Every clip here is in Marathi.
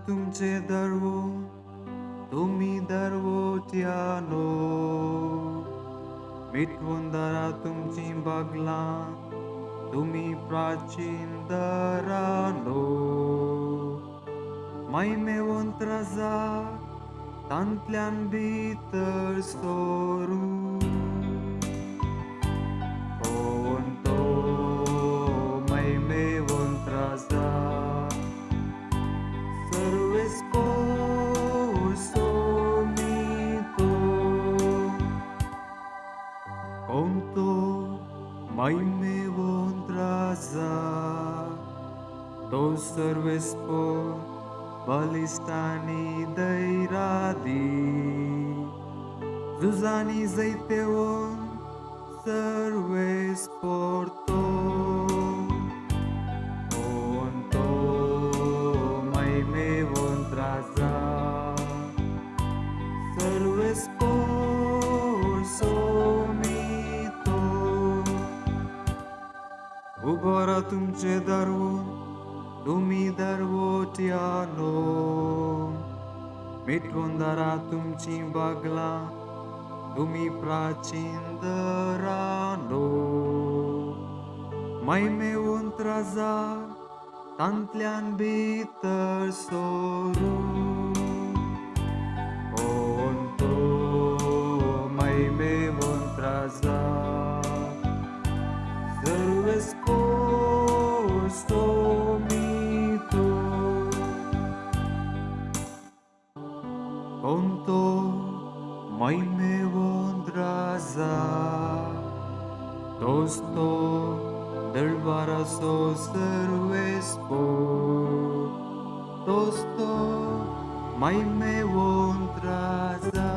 तुमचे दर्वो तुम्ही दरवोट्यानो मिटवून दारा तुमची बगला तुम्ही प्राचीन दरानो मैमेवंत राजा तांतल्यान भितर सोरू कोणतो मैमेवंत राजा सर्वेस्पोर सोमितो कोणतो मैमेवंत राजा तो सर्वेस्पोर बलिष्ठानी दैरादी जुजानी जैतेवोन सर्वेस्पोर तो कोणतो मैमेवंत राजा सर्वेस्पोर सोमितो उभरा तुमचे दरवून तुम्ही दरवोट्यानो मिटवून दारा तुमची बगला तुम्ही प्राचीन दरानो मैमेवंत राजा तांतल्यान भितर सोरू कोणतो मैमेवंत राजा सर्वेस्पोर सोमितो कोणतो मैमेवंत राजा तोच तो दरबाराचो सर्वेस्पोर तोच तो मैमेवंत राजा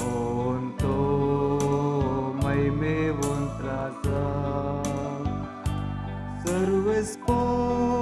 कोणतो मैमेवंत राजा सर्वेस्पोर